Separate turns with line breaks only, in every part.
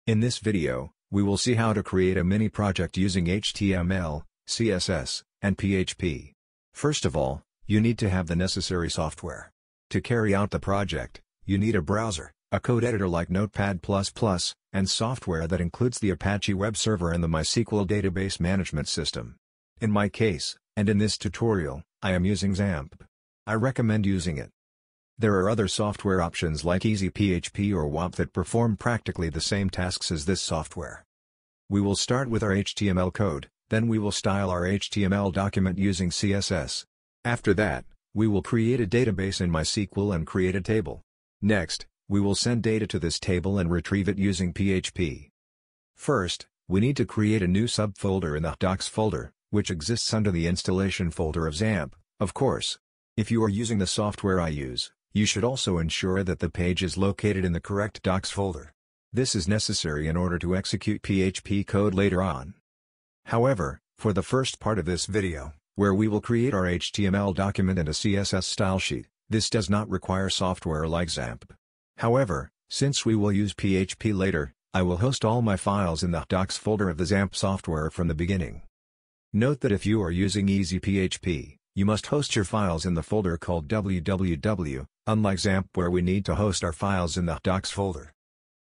In this video, we will see how to create a mini project using HTML, CSS, and PHP. First of all, you need to have the necessary software. To carry out the project, you need a browser, a code editor like Notepad++, and software that includes the Apache web server and the MySQL database management system. In my case, and in this tutorial, I am using XAMPP. I recommend using it. There are other software options like EasyPHP or WAP that perform practically the same tasks as this software. We will start with our HTML code, then we will style our HTML document using CSS. After that, we will create a database in MySQL and create a table. Next, we will send data to this table and retrieve it using PHP. First, we need to create a new subfolder in the docs folder, which exists under the installation folder of XAMPP, of course. If you are using the software I use, you should also ensure that the page is located in the correct docs folder. This is necessary in order to execute PHP code later on. However, for the first part of this video, where we will create our HTML document and a CSS style sheet, this does not require software like XAMPP. However, since we will use PHP later, I will host all my files in the docs folder of the XAMPP software from the beginning. Note that if you are using EasyPHP, you must host your files in the folder called www, unlike XAMPP where we need to host our files in the docs folder.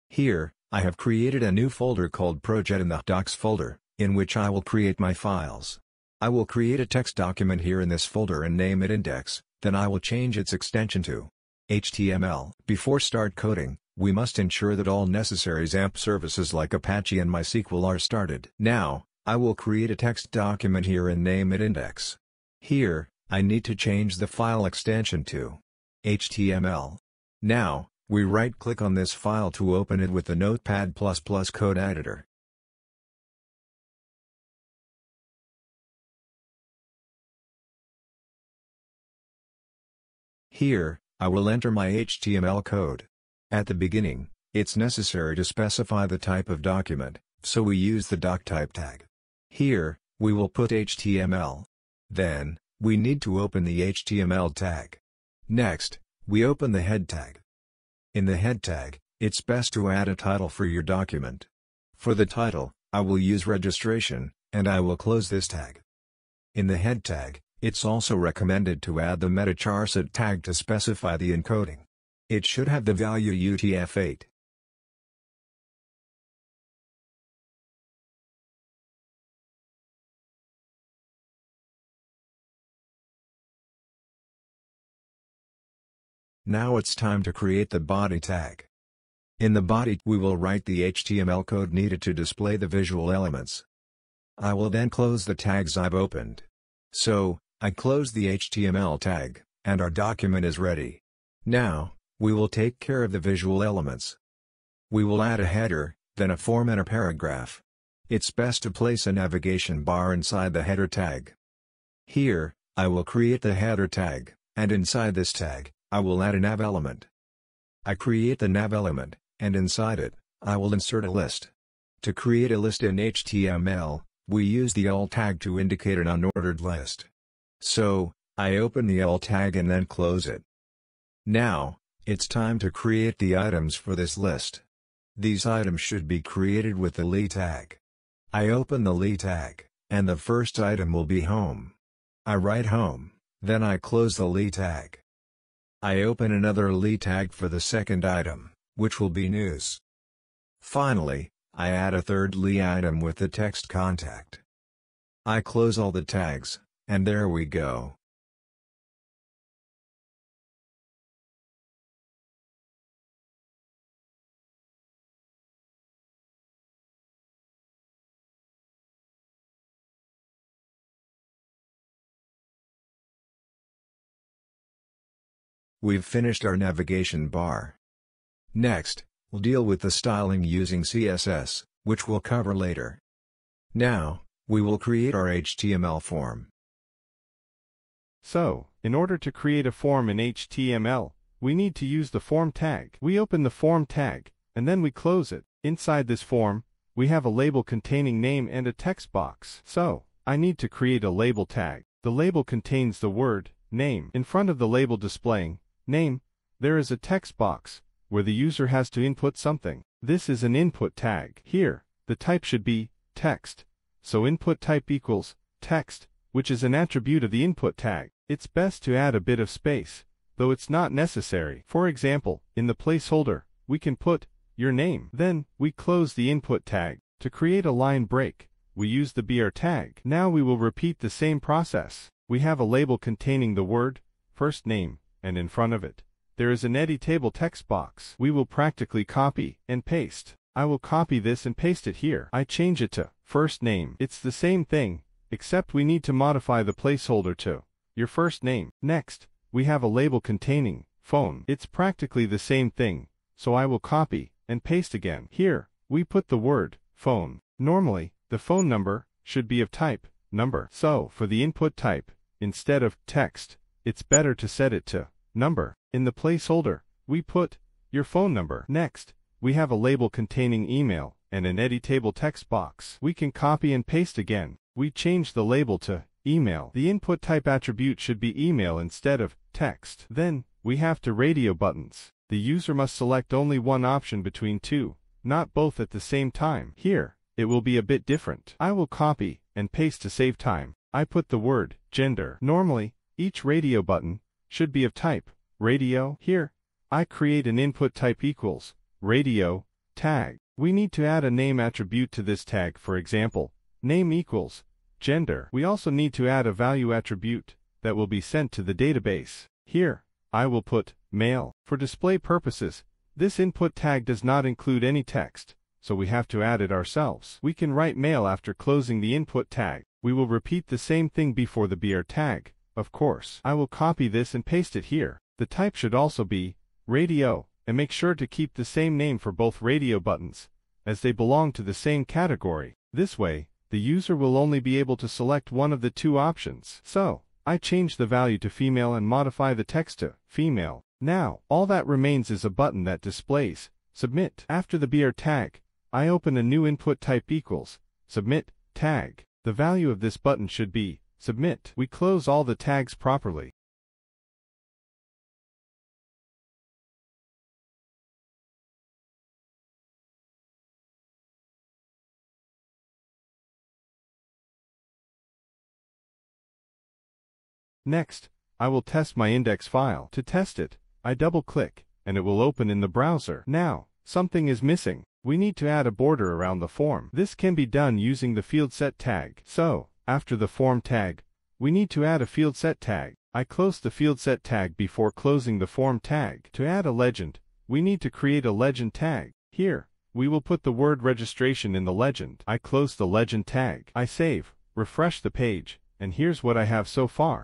Here, I have created a new folder called project in the docs folder, in which I will create my files. I will create a text document here in this folder and name it index, then I will change its extension to HTML. Before start coding, we must ensure that all necessary XAMPP services like Apache and MySQL are started. Now, I will create a text document here and name it index. Here, I need to change the file extension to HTML. Now, we right-click on this file to open it with the Notepad++ code editor. Here, I will enter my HTML code. At the beginning, it's necessary to specify the type of document, so we use the doctype tag. Here, we will put HTML. Then, we need to open the HTML tag. Next, we open the head tag. In the head tag, it's best to add a title for your document. For the title, I will use registration, and I will close this tag. In the head tag, it's also recommended to add the meta-charset tag to specify the encoding. It should have the value UTF-8. Now it's time to create the body tag. In the body, we will write the HTML code needed to display the visual elements. I will then close the tags I've opened. So, I close the HTML tag, and our document is ready. Now, we will take care of the visual elements. We will add a header, then a form and a paragraph. It's best to place a navigation bar inside the header tag. Here, I will create the header tag, and inside this tag, I will add a nav element. I create the nav element, and inside it, I will insert a list. To create a list in HTML, we use the alt tag to indicate an unordered list. So, I open the alt tag and then close it. Now, it's time to create the items for this list. These items should be created with the li tag. I open the li tag, and the first item will be home. I write home, then I close the li tag. I open another li tag for the second item, which will be news. Finally, I add a third li item with the text contact. I close all the tags, and there we go. We've finished our navigation bar. Next, we'll deal with the styling using CSS, which we'll cover later. Now, we will create our HTML form.
So, in order to create a form in HTML, we need to use the form tag. We open the form tag, and then we close it. Inside this form, we have a label containing name and a text box. So, I need to create a label tag. The label contains the word name. In front of the label displaying name, there is a text box, where the user has to input something. This is an input tag. Here, the type should be text. So input type equals text, which is an attribute of the input tag. It's best to add a bit of space, though it's not necessary. For example, in the placeholder, we can put your name. Then, we close the input tag. To create a line break, we use the BR tag. Now we will repeat the same process. We have a label containing the word first name, and in front of it, there is an edit table text box. We will practically copy and paste. I will copy this and paste it here. I change it to first name. It's the same thing, except we need to modify the placeholder to your first name. Next, we have a label containing phone. It's practically the same thing, so I will copy and paste again. Here, we put the word phone. Normally, the phone number should be of type number. So, for the input type, instead of text, it's better to set it to number. In the placeholder, we put your phone number. Next, we have a label containing email and an edit table text box. We can copy and paste again. We change the label to email. The input type attribute should be email instead of text. Then, we have to radio buttons. The user must select only one option between two, not both at the same time. Here, it will be a bit different. I will copy and paste to save time. I put the word gender. Normally, each radio button should be of type radio. Here, I create an input type equals radio tag. We need to add a name attribute to this tag. For example, name equals gender. We also need to add a value attribute that will be sent to the database. Here, I will put male. For display purposes, this input tag does not include any text, so we have to add it ourselves. We can write male after closing the input tag. We will repeat the same thing before the BR tag, of course. I will copy this and paste it here. The type should also be radio, and make sure to keep the same name for both radio buttons, as they belong to the same category. This way, the user will only be able to select one of the two options. So, I change the value to female and modify the text to female. Now, all that remains is a button that displays submit. After the BR tag, I open a new input type equals submit tag. The value of this button should be submit. We close all the tags properly. Next, I will test my index file. To test it, I double-click, and it will open in the browser. Now, something is missing. We need to add a border around the form. This can be done using the field set tag. So, after the form tag, we need to add a field set tag. I close the field set tag before closing the form tag. To add a legend, we need to create a legend tag. Here, we will put the word registration in the legend. I close the legend tag. I save, refresh the page, and here's what I have so far.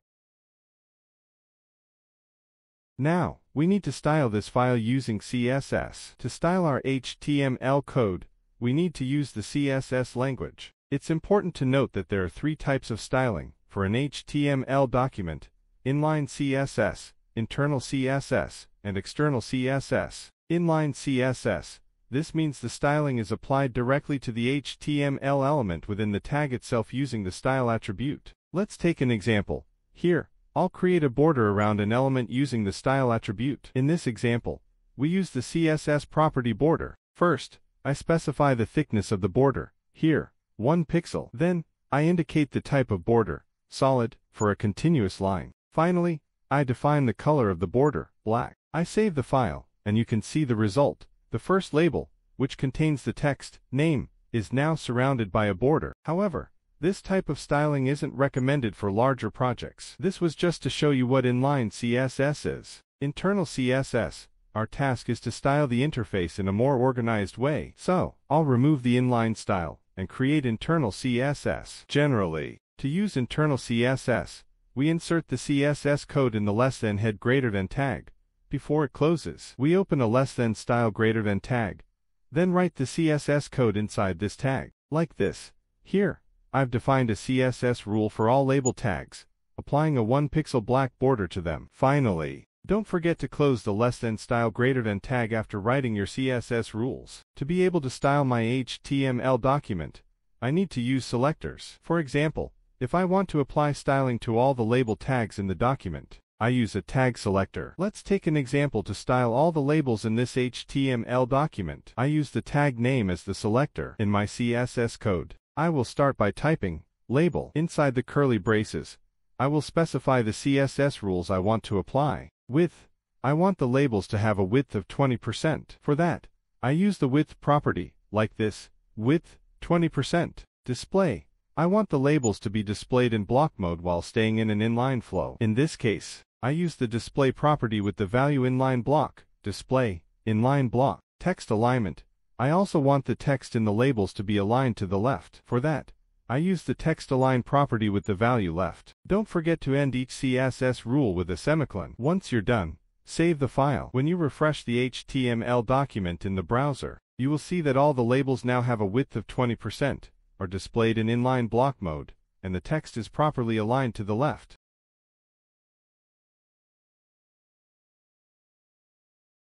Now, we need to style this file using CSS. To style our HTML code, we need to use the CSS language. It's important to note that there are three types of styling for an HTML document: inline CSS, internal CSS, and external CSS. Inline CSS. This means the styling is applied directly to the HTML element within the tag itself using the style attribute. Let's take an example. Here, I'll create a border around an element using the style attribute. In this example, we use the CSS property border. First, I specify the thickness of the border. Here, 1 pixel. Then, I indicate the type of border, solid, for a continuous line. Finally, I define the color of the border, black. I save the file, and you can see the result. The first label, which contains the text, name, is now surrounded by a border. However, this type of styling isn't recommended for larger projects. This was just to show you what inline CSS is. Internal CSS, our task is to style the interface in a more organized way. So, I'll remove the inline style and create internal CSS. Generally, to use internal CSS, we insert the CSS code in the less than head greater than tag. Before it closes, we open a less than style greater than tag, then write the CSS code inside this tag, like this. Here, I've defined a CSS rule for all label tags, applying a 1 pixel black border to them. Finally, don't forget to close the less than style greater than tag after writing your CSS rules. To be able to style my HTML document, I need to use selectors. For example, if I want to apply styling to all the label tags in the document, I use a tag selector. Let's take an example to style all the labels in this HTML document. I use the tag name as the selector. In my CSS code, I will start by typing label inside the curly braces. I will specify the CSS rules I want to apply. Width, I want the labels to have a width of 20%. For that, I use the width property, like this, width, 20%. Display, I want the labels to be displayed in block mode while staying in an inline flow. In this case, I use the display property with the value inline block, display, inline block. Text alignment, I also want the text in the labels to be aligned to the left. For that, I use the text align property with the value left. Don't forget to end each CSS rule with a semicolon. Once you're done, save the file. When you refresh the HTML document in the browser, you will see that all the labels now have a width of 20%, are displayed in inline block mode, and the text is properly aligned to the left.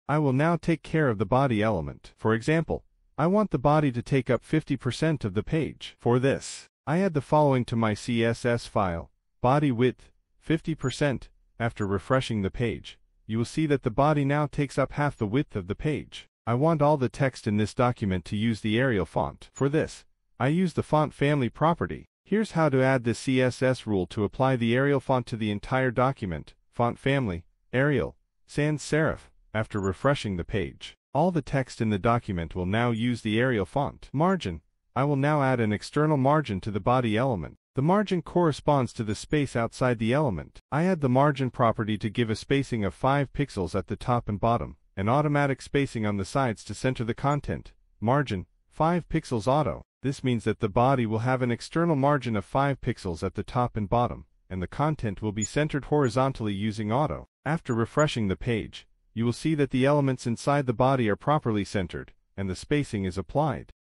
I will now take care of the body element. For example, I want the body to take up 50% of the page. For this, I add the following to my CSS file, body width, 50%. After refreshing the page, you will see that the body now takes up half the width of the page. I want all the text in this document to use the Arial font. For this, I use the font family property. Here's how to add the CSS rule to apply the Arial font to the entire document. Font family, Arial, sans serif. After refreshing the page, all the text in the document will now use the Arial font. Margin, I will now add an external margin to the body element. The margin corresponds to the space outside the element. I add the margin property to give a spacing of 5 pixels at the top and bottom, and automatic spacing on the sides to center the content. Margin, 5 pixels auto. This means that the body will have an external margin of 5 pixels at the top and bottom, and the content will be centered horizontally using auto. After refreshing the page, you will see that the elements inside the body are properly centered, and the spacing is applied.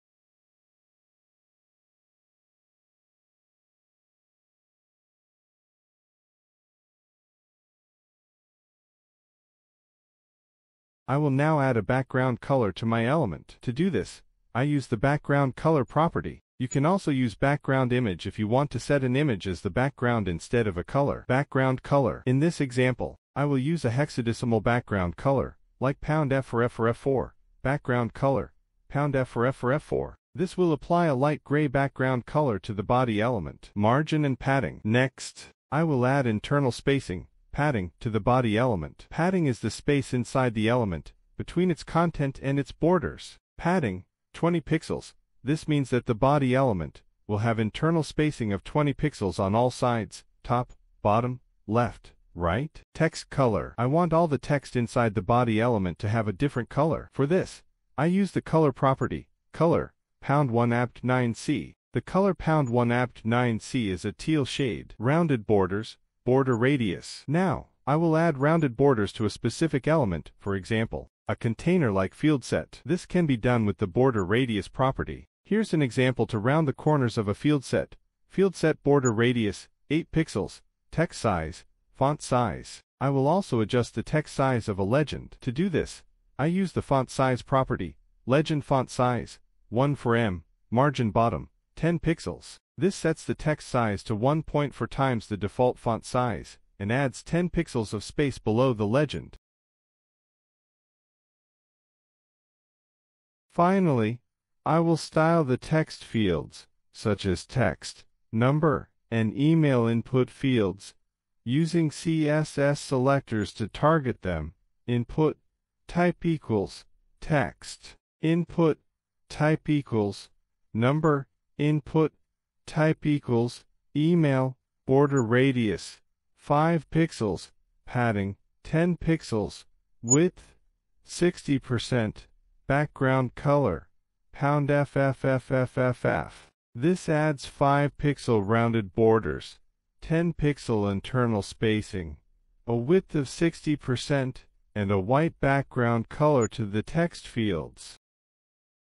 I will now add a background color to my element. To do this, I use the background color property. You can also use background image if you want to set an image as the background instead of a color. Background color. In this example, I will use a hexadecimal background color, like £F for F4, background color, £F for F4. This will apply a light gray background color to the body element. Margin and padding. Next, I will add internal spacing, padding, to the body element. Padding is the space inside the element, between its content and its borders. Padding, 20 pixels. This means that the body element will have internal spacing of 20 pixels on all sides, top, bottom, left, right. Text color. I want all the text inside the body element to have a different color. For this, I use the color property, color, £1 apt 9c. The color £1 apt 9c is a teal shade. Rounded borders, border radius. Now, I will add rounded borders to a specific element, for example, a container like field set. This can be done with the border radius property. Here's an example to round the corners of a field set. Field set border radius, 8 pixels, text size, font size. I will also adjust the text size of a legend. To do this, I use the font size property, legend font size, 1 for M, margin bottom, 10 pixels. This sets the text size to 1.4 times the default font size, and adds 10 pixels of space below the legend. Finally, I will style the text fields, such as text, number, and email input fields, using CSS selectors to target them. Input, type equals, text. Input, type equals, number. Input, type equals, email. Border radius, 5 pixels. Padding, 10 pixels. Width, 60%. Background color, £FFFFFF. This adds 5 pixel rounded borders, 10 pixel internal spacing, a width of 60%, and a white background color to the text fields.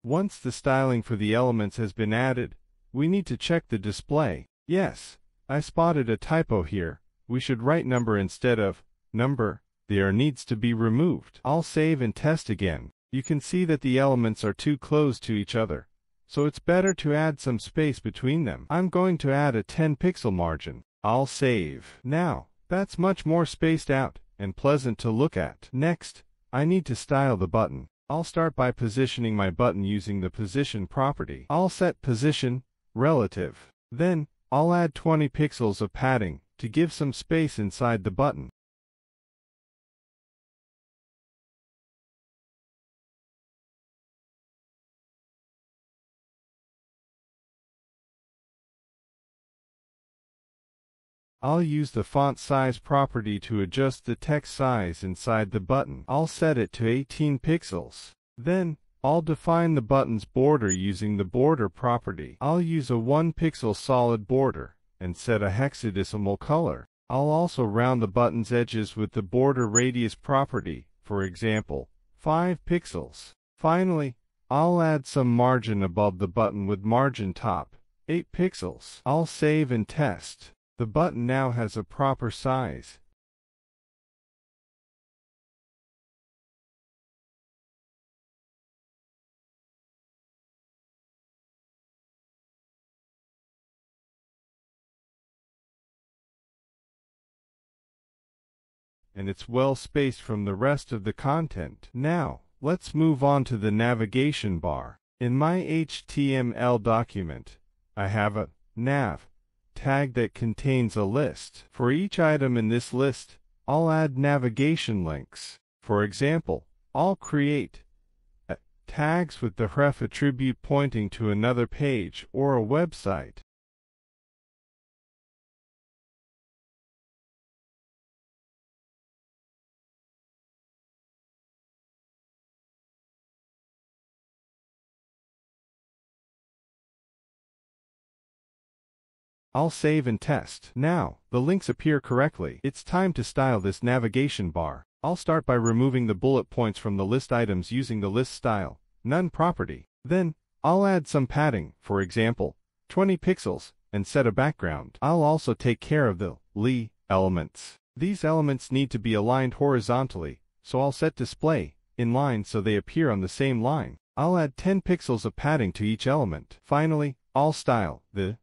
Once the styling for the elements has been added, we need to check the display. Yes, I spotted a typo here. We should write number instead of number. The error needs to be removed. I'll save and test again. You can see that the elements are too close to each other, so it's better to add some space between them. I'm going to add a 10 pixel margin. I'll save. Now, That's much more spaced out and pleasant to look at. Next, I need to style the button. I'll start by positioning my button using the position property. I'll set position relative. Then, I'll add 20 pixels of padding to give some space inside the button. I'll use the font size property to adjust the text size inside the button. I'll set it to 18 pixels. Then, I'll define the button's border using the border property. I'll use a 1 pixel solid border and set a hexadecimal color. I'll also round the button's edges with the border radius property, for example, 5 pixels. Finally, I'll add some margin above the button with margin top, 8 pixels. I'll save and test. The button now has a proper size. And it's well spaced from the rest of the content. Now, let's move on to the navigation bar. In my HTML document, I have a nav tag that contains a list. For each item in this list, I'll add navigation links. For example, I'll create tags with the href attribute pointing to another page or a website. I'll save and test. Now, the links appear correctly. It's time to style this navigation bar. I'll start by removing the bullet points from the list items using the list style, none property. Then, I'll add some padding, for example, 20 pixels, and set a background. I'll also take care of the li elements. These elements need to be aligned horizontally, so I'll set display in line so they appear on the same line. I'll add 10 pixels of padding to each element. Finally, I'll style the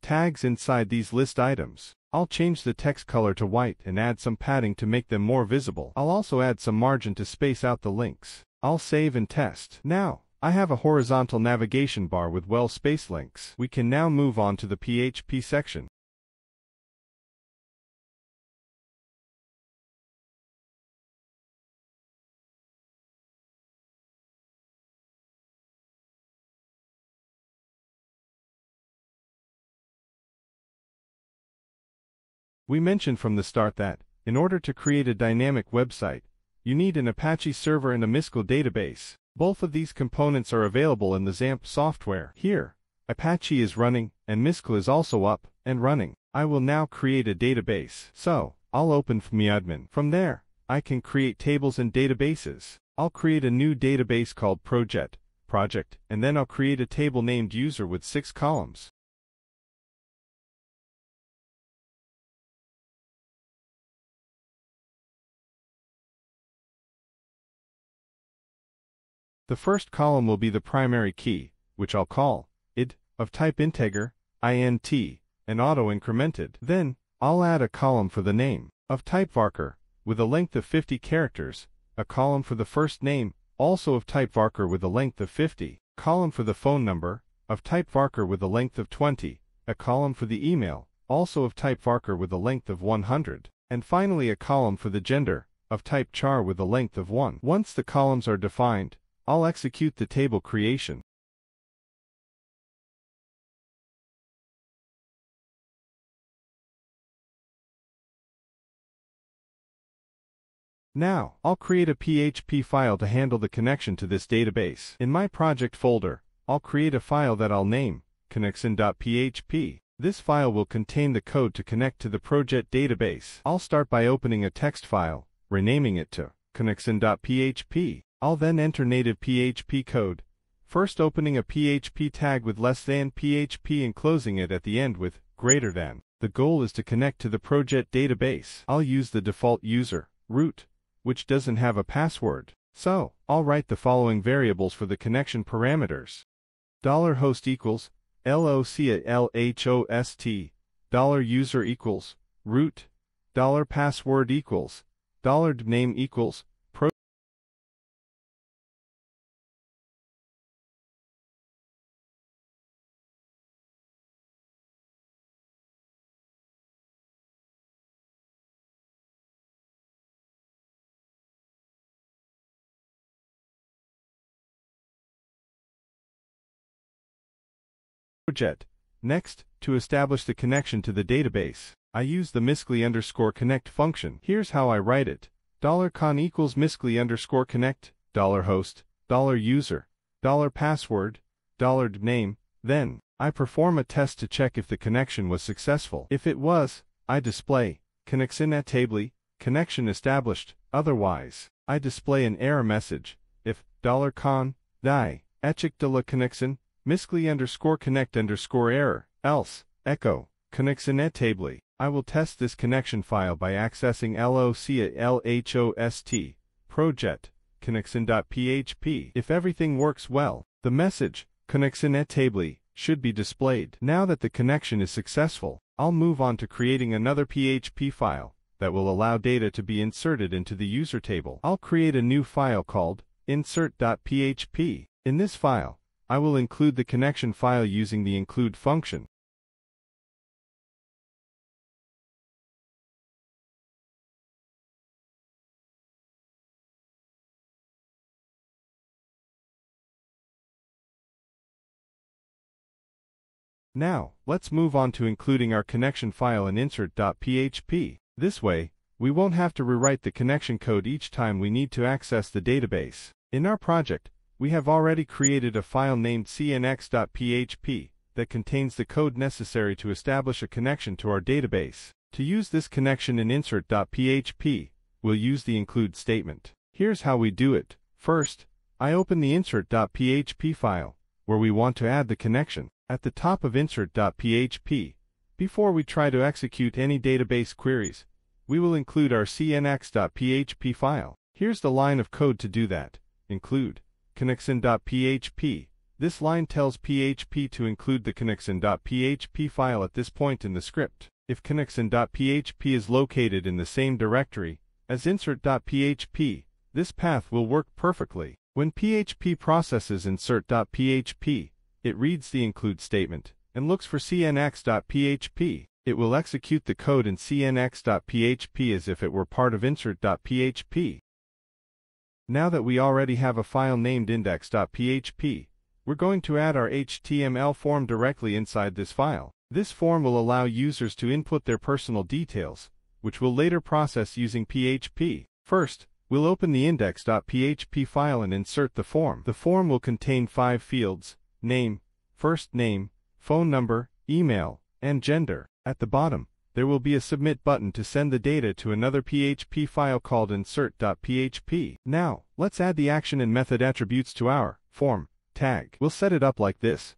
tags inside these list items. I'll change the text color to white and add some padding to make them more visible. I'll also add some margin to space out the links. I'll save and test. Now, I have a horizontal navigation bar with well-spaced links. We can now move on to the PHP section. We mentioned from the start that, in order to create a dynamic website, you need an Apache server and a MySQL database. Both of these components are available in the XAMPP software. Here, Apache is running, and MySQL is also up and running. I will now create a database. So, I'll open MyAdmin. From there, I can create tables and databases. I'll create a new database called project, and then I'll create a table named user with 6 columns. The first column will be the primary key, which I'll call id, of type integer, int, and auto-incremented. Then, I'll add a column for the name, of type varchar, with a length of 50 characters, a column for the first name, also of type varchar with a length of 50, column for the phone number, of type varchar with a length of 20, a column for the email, also of type varchar with a length of 100, and finally a column for the gender, of type char with a length of 1. Once the columns are defined, I'll execute the table creation. Now, I'll create a PHP file to handle the connection to this database. In my project folder, I'll create a file that I'll name connection.php. This file will contain the code to connect to the project database. I'll start by opening a text file, renaming it to connection.php. I'll then enter native PHP code, first opening a PHP tag with less than PHP and closing it at the end with greater than. The goal is to connect to the project database. I'll use the default user, root, which doesn't have a password. So, I'll write the following variables for the connection parameters. $host equals localhost, $user equals root, $password equals $name equals project. Next, to establish the connection to the database, I use the miscli_connect function. Here's how I write it. $con equals miscli_connect, $host, $user, $password, $name. Then, I perform a test to check if the connection was successful. If it was, I display connection established. Otherwise, I display an error message. If $con die echec de la connexion miscli_connect error, else echo connection. I will test this connection file by accessing localhost project connection.php. If everything works well, the message connection should be displayed. Now that the connection is successful, I'll move on to creating another PHP file that will allow data to be inserted into the user table. I'll create a new file called insert.php. In this file, I will include the connection file using the include function. Now, let's move on to including our connection file in insert.php. This way, we won't have to rewrite the connection code each time we need to access the database. In our project, we have already created a file named cnx.php that contains the code necessary to establish a connection to our database. To use this connection in insert.php, we'll use the include statement. Here's how we do it. First, I open the insert.php file, where we want to add the connection. At the top of insert.php, before we try to execute any database queries, we will include our cnx.php file. Here's the line of code to do that. Include connection.php. This line tells PHP to include the connection.php file at this point in the script. If connection.php is located in the same directory as insert.php, this path will work perfectly. When PHP processes insert.php, it reads the include statement and looks for cnx.php. It will execute the code in cnx.php as if it were part of insert.php. Now that we already have a file named index.php, we're going to add our HTML form directly inside this file. This form will allow users to input their personal details, which we'll later process using PHP. First, we'll open the index.php file and insert the form. The form will contain 5 fields: name, first name, phone number, email, and gender. At the bottom, there will be a submit button to send the data to another PHP file called insert.php. Now, let's add the action and method attributes to our form tag. We'll set it up like this: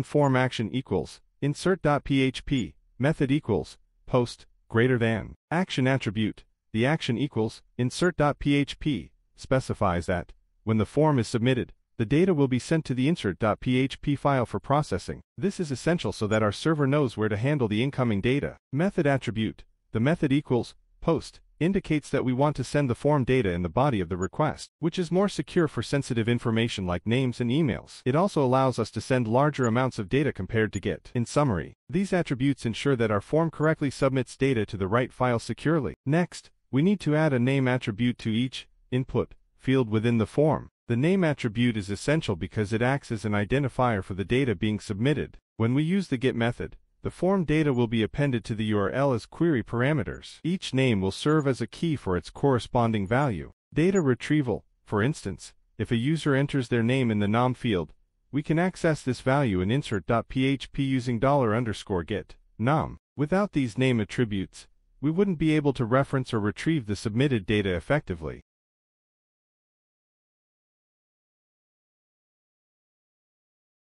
>form action equals insert.php, method equals post greater than action attribute. The action equals insert.php specifies that when the form is submitted, the data will be sent to the insert.php file for processing. This is essential so that our server knows where to handle the incoming data. Method attribute. The method equals post indicates that we want to send the form data in the body of the request, which is more secure for sensitive information like names and emails. It also allows us to send larger amounts of data compared to get. In summary, these attributes ensure that our form correctly submits data to the right file securely. Next, we need to add a name attribute to each input field within the form. The name attribute is essential because it acts as an identifier for the data being submitted. When we use the get method, the form data will be appended to the URL as query parameters. Each name will serve as a key for its corresponding value. Data retrieval. For instance, if a user enters their name in the nom field, we can access this value in insert.php using $get nom. Without these name attributes, we wouldn't be able to reference or retrieve the submitted data effectively.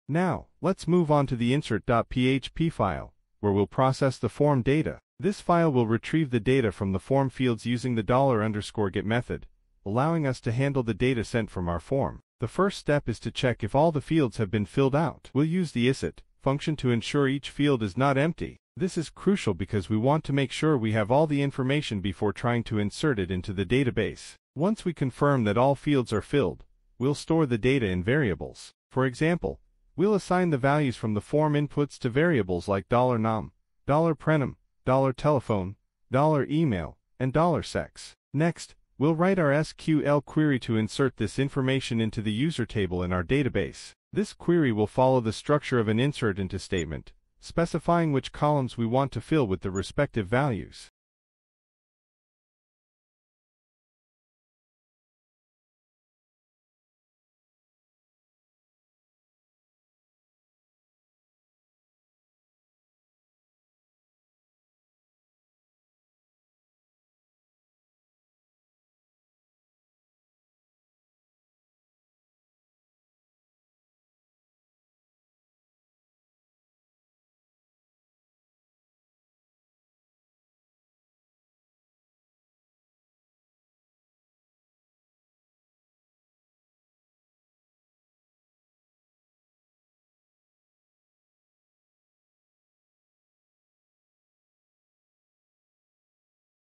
Now, let's move on to the insert.php file, where we'll process the form data. This file will retrieve the data from the form fields using the $get method, allowing us to handle the data sent from our form. The first step is to check if all the fields have been filled out. We'll use the isIt function to ensure each field is not empty. This is crucial because we want to make sure we have all the information before trying to insert it into the database. Once we confirm that all fields are filled, we'll store the data in variables. For example, we'll assign the values from the form inputs to variables like $num, $prenum, $telephone, $email, and $sex. Next, we'll write our SQL query to insert this information into the user table in our database. This query will follow the structure of an insert into statement, specifying which columns we want to fill with the respective values.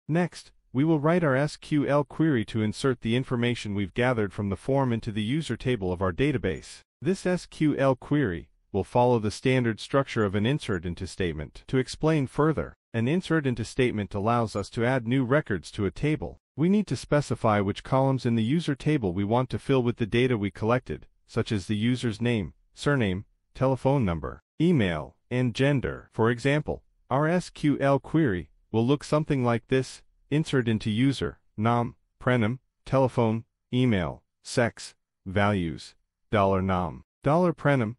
Next, we will write our SQL query to insert the information we've gathered from the form into the user table of our database. This SQL query will follow the standard structure of an insert into statement. To explain further, an insert into statement allows us to add new records to a table. We need to specify which columns in the user table we want to fill with the data we collected, such as the user's name, surname, telephone number, email, and gender. For example, our SQL query will look something like this: insert into user, num, prenum, telephone, email, sex, values, $num, $prenum,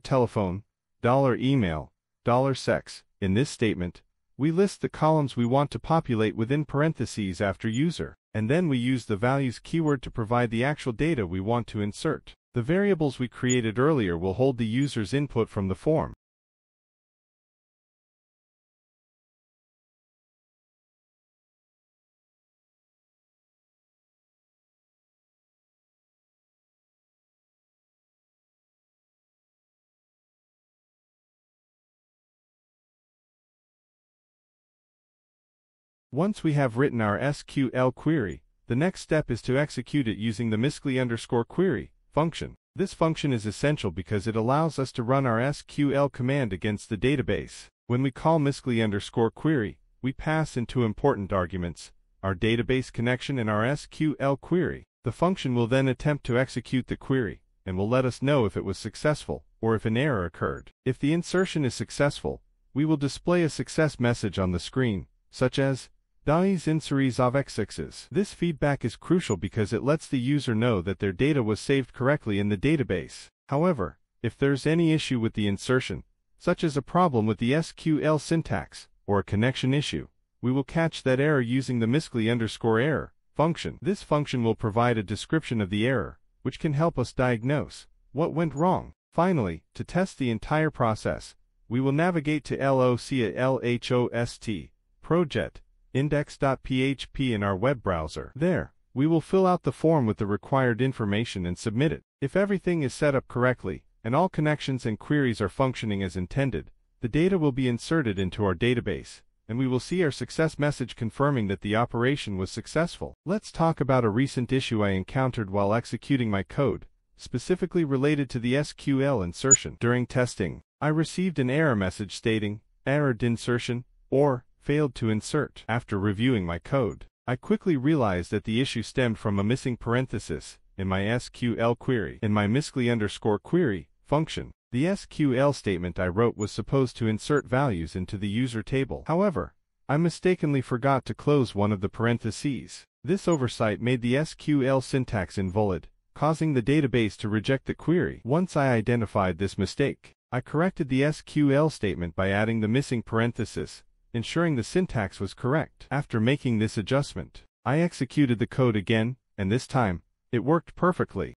$telephone, $email, $sex. In this statement, we list the columns we want to populate within parentheses after user, and then we use the values keyword to provide the actual data we want to insert. The variables we created earlier will hold the user's input from the form. Once we have written our SQL query, the next step is to execute it using the MySQL_query function. This function is essential because it allows us to run our SQL command against the database. When we call MySQL_query, we pass in two important arguments: our database connection and our SQL query. The function will then attempt to execute the query, and will let us know if it was successful, or if an error occurred. If the insertion is successful, we will display a success message on the screen, such as "Das Inseries of X6s." This feedback is crucial because it lets the user know that their data was saved correctly in the database. However, if there's any issue with the insertion, such as a problem with the SQL syntax, or a connection issue, we will catch that error using the MySQL_error function. This function will provide a description of the error, which can help us diagnose what went wrong. Finally, to test the entire process, we will navigate to localhost project index.php in our web browser. There, we will fill out the form with the required information and submit it. If everything is set up correctly, and all connections and queries are functioning as intended, the data will be inserted into our database, and we will see our success message confirming that the operation was successful. Let's talk about a recent issue I encountered while executing my code, specifically related to the SQL insertion. During testing, I received an error message stating, "Error d'insertion," or "failed to insert." After reviewing my code, I quickly realized that the issue stemmed from a missing parenthesis in my SQL query. In my MySQL_query function, the SQL statement I wrote was supposed to insert values into the user table. However, I mistakenly forgot to close one of the parentheses. This oversight made the SQL syntax invalid, causing the database to reject the query. Once I identified this mistake, I corrected the SQL statement by adding the missing parenthesis, ensuring the syntax was correct. After making this adjustment, I executed the code again, and this time, it worked perfectly.